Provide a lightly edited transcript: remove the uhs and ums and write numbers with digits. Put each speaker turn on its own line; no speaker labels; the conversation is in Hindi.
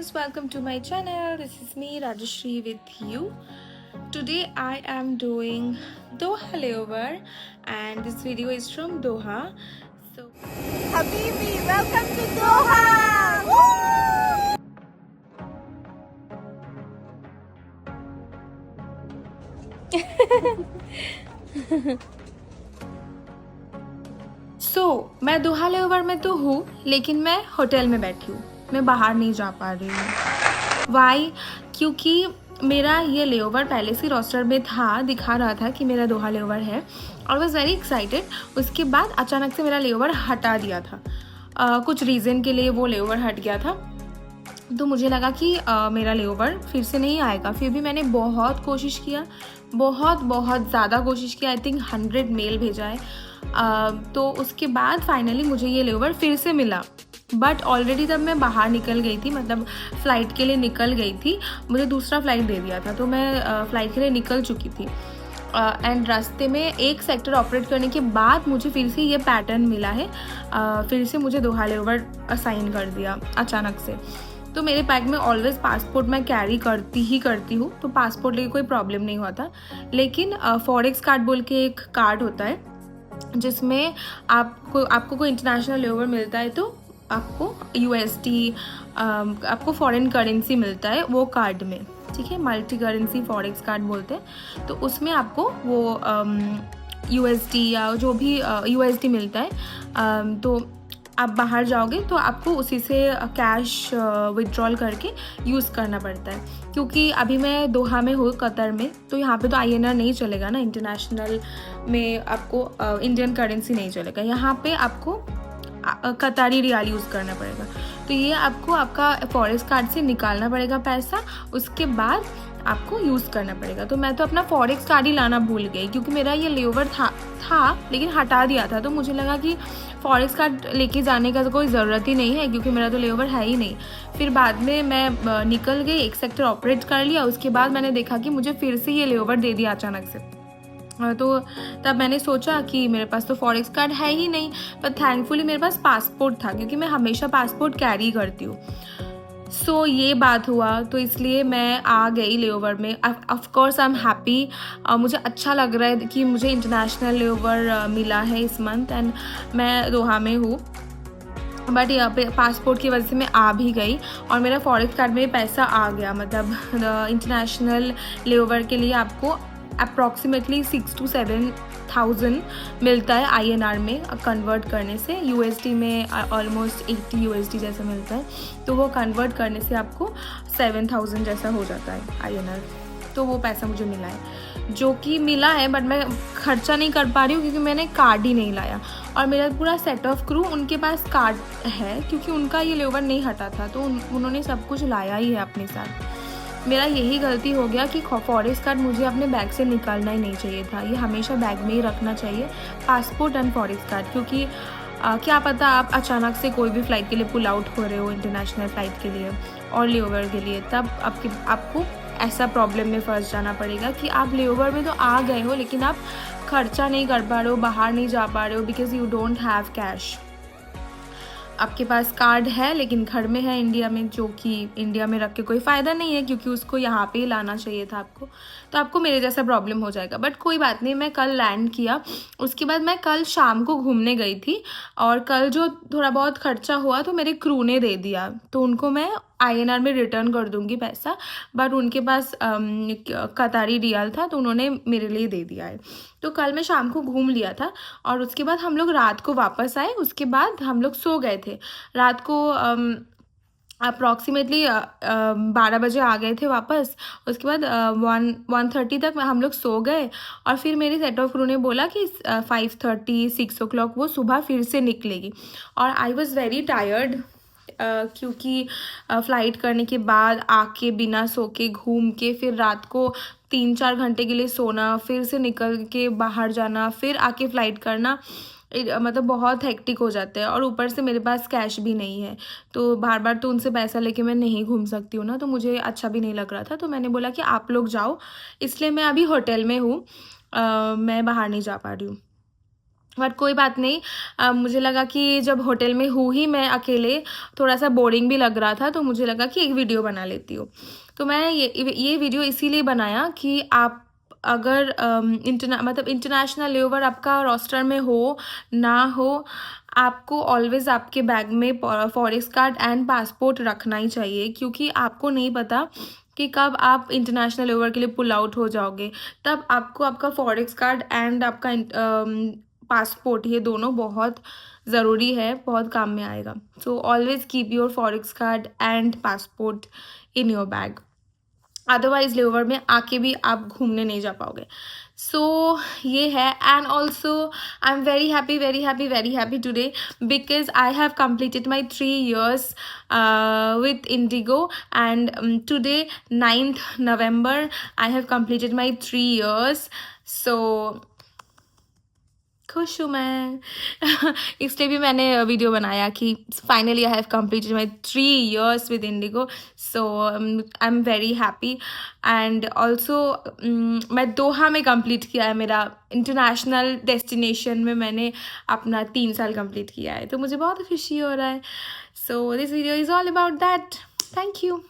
guys, welcome to my channel. This is me Rajashri with you. Today I am doing Doha layover and this video is from Doha. So
Habibi, welcome to Doha! Woo!
मैं दोहा लेओवर में तो हूँ, लेकिन मैं होटल में बैठी हूँ, मैं बाहर नहीं जा पा रही हूँ। वाई? क्योंकि मेरा ये लेओवर पहले से रोस्टर में था, दिखा रहा था कि मेरा दोहा लेओवर है और वॉज वेरी एक्साइटेड। उसके बाद अचानक से मेरा लेओवर हटा दिया था। कुछ रीज़न के लिए वो लेओवर हट गया था, तो मुझे लगा कि मेरा लेओवर फिर से नहीं आएगा। फिर भी मैंने बहुत कोशिश किया, बहुत ज़्यादा कोशिश किया। आई थिंक 100 मेल भेजा है। तो उसके बाद फाइनली मुझे ये लेओवर फिर से मिला। बट ऑलरेडी जब मैं बाहर निकल गई थी, मतलब फ़्लाइट के लिए निकल गई थी, मुझे दूसरा फ़्लाइट दे दिया था, तो मैं फ़्लाइट के लिए निकल चुकी थी। एंड रास्ते में एक सेक्टर ऑपरेट करने के बाद मुझे फिर से ये पैटर्न मिला है। फिर से मुझे दोहा लेओवर असाइन कर दिया अचानक से। तो मेरे बैग में ऑलवेज़ पासपोर्ट मैं कैरी करती हूँ, तो पासपोर्ट लेके कोई प्रॉब्लम नहीं हुआ था। लेकिन फॉरेक्स कार्ड बोल के एक कार्ड होता है जिसमें आपको कोई इंटरनेशनल लेओवर मिलता है, तो आपको USD आपको फॉरेन करेंसी मिलता है वो कार्ड में, ठीक है। मल्टी करेंसी फॉरेक्स कार्ड बोलते हैं। तो उसमें आपको वो USD या जो भी USD मिलता है। तो आप बाहर जाओगे तो आपको उसी से कैश विड्रॉल करके यूज़ करना पड़ता है। क्योंकि अभी मैं दोहा में हूँ, कतर में, तो यहाँ पे तो INR नहीं चलेगा ना, इंटरनेशनल में आपको इंडियन करेंसी नहीं चलेगा। यहाँ पे आपको कतारी रियाल यूज़ करना पड़ेगा। तो ये आपको आपका फॉरेक्स कार्ड से निकालना पड़ेगा पैसा, उसके बाद आपको यूज़ करना पड़ेगा। तो मैं तो अपना फॉरेक्स कार्ड ही लाना भूल गई, क्योंकि मेरा ये लेओवर था लेकिन हटा दिया था। तो मुझे लगा कि फॉरेक्स कार्ड लेके जाने का तो कोई ज़रूरत ही नहीं है, क्योंकि मेरा तो लेओवर है ही नहीं। फिर बाद में मैं निकल गई, एक सेक्टर ऑपरेट कर लिया। उसके बाद मैंने देखा कि मुझे फिर से ये लेओवर दे दिया अचानक से। तो तब मैंने सोचा कि मेरे पास तो फॉरेक्स कार्ड है ही नहीं, पर थैंकफुली मेरे पास पासपोर्ट था, क्योंकि मैं हमेशा पासपोर्ट कैरी करती हूँ। सो ये बात हुआ, तो इसलिए मैं आ गई लेओवर में। Of course I am happy. मुझे अच्छा लग रहा है कि मुझे इंटरनेशनल लेओवर मिला है इस मंथ, एंड मैं दोहा में हूँ। बट यहाँ पे पासपोर्ट की वजह से मैं आ भी गई और मेरा फॉरेक्स कार्ड में पैसा आ गया। मतलब इंटरनेशनल लेओवर के लिए आपको अप्रॉक्सीमेटली 6 to 7,000 मिलता है INR में कन्वर्ट करने से। USD में ऑलमोस्ट 80 USD जैसा मिलता है, तो वो कन्वर्ट करने से आपको 7,000 जैसा हो जाता है INR। तो वो पैसा मुझे मिला है, जो कि मिला है, बट मैं खर्चा नहीं कर पा रही हूँ क्योंकि मैंने कार्ड ही नहीं लाया। और मेरा पूरा सेट ऑफ क्रू, उनके पास कार्ड है, क्योंकि उनका ये लेओवर नहीं हटा था, तो उन्होंने सब कुछ लाया ही है अपने साथ। मेरा यही गलती हो गया कि फॉरेक्स कार्ड मुझे अपने बैग से निकालना ही नहीं चाहिए था। ये हमेशा बैग में ही रखना चाहिए, पासपोर्ट एंड फॉरेक्स कार्ड। क्योंकि क्या पता आप अचानक से कोई भी फ़्लाइट के लिए पुल आउट हो रहे हो, इंटरनेशनल फ़्लाइट के लिए और लेओवर के लिए, तब आपको ऐसा प्रॉब्लम में फंस जाना पड़ेगा कि आप लेओवर में तो आ गए हो, लेकिन आप खर्चा नहीं कर पा रहे हो, बाहर नहीं जा पा रहे हो, because you don't have cash. आपके पास कार्ड है लेकिन घर में है इंडिया में, जो कि इंडिया में रख के कोई फ़ायदा नहीं है, क्योंकि उसको यहाँ पे ही लाना चाहिए था आपको। तो आपको मेरे जैसा प्रॉब्लम हो जाएगा। बट कोई बात नहीं, मैं कल लैंड किया। उसके बाद मैं कल शाम को घूमने गई थी, और कल जो थोड़ा बहुत खर्चा हुआ तो मेरे क्रू ने दे दिया, तो उनको मैं INR में रिटर्न कर दूँगी पैसा। बट उनके पास कतारी रियाल था, तो उन्होंने मेरे लिए दे दिया है। तो कल मैं शाम को घूम लिया था, और उसके बाद हम लोग रात को वापस आए। उसके बाद हम लोग सो गए थे रात को। अप्रॉक्सीमेटली 12 बजे आ गए थे वापस। उसके बाद 1:30 तक हम लोग सो गए, और फिर मेरे सेट ऑफ क्रू ने बोला कि 5:30 6 o'clock वो सुबह फिर से निकलेगी। और आई वॉज़ वेरी टायर्ड, क्योंकि फ़्लाइट करने के बाद आके बिना सो के घूम के फिर रात को 3-4 घंटे के लिए सोना, फिर से निकल के बाहर जाना, फिर आके फ़्लाइट करना, मतलब बहुत हेक्टिक हो जाता है। और ऊपर से मेरे पास कैश भी नहीं है, तो बार बार तो उनसे पैसा लेके मैं नहीं घूम सकती हूँ ना, तो मुझे अच्छा भी नहीं लग रहा था। तो मैंने बोला कि आप लोग जाओ, इसलिए मैं अभी होटल में हूँ, मैं बाहर नहीं जा पा रही हूँ। बट कोई बात नहीं। मुझे लगा कि जब होटल में हूँ ही मैं अकेले, थोड़ा सा बोरिंग भी लग रहा था, तो मुझे लगा कि एक वीडियो बना लेती हूँ। तो मैं ये वीडियो इसीलिए बनाया कि आप अगर मतलब इंटरनेशनल लेओवर आपका रोस्टर में हो ना हो, आपको ऑलवेज़ आपके बैग में फॉरेस्ट कार्ड एंड पासपोर्ट रखना ही चाहिए, क्योंकि आपको नहीं पता कि कब आप इंटरनेशनल लेओवर के लिए पुल आउट हो जाओगे। तब आपको आपका फॉरेस्ट कार्ड एंड आपका पासपोर्ट, ये दोनों बहुत ज़रूरी है, बहुत काम में आएगा। So always keep your forest card and passport in your bag, otherwise layover में आके भी आप घूमने नहीं जा पाओगे। सो ये है। And also I am very happy today because I have completed my 3 years with Indigo, and today 9th November I have completed my 3 years. So खुश हूँ मैं इसलिए भी मैंने वीडियो बनाया कि finally I have completed my 3 years with Indigo. So I am very happy. And also मैं दोहा में कंप्लीट किया है, मेरा इंटरनेशनल डेस्टिनेशन में मैंने अपना 3 साल कंप्लीट किया है, तो मुझे बहुत खुशी हो रहा है। So this video is all about that. Thank you.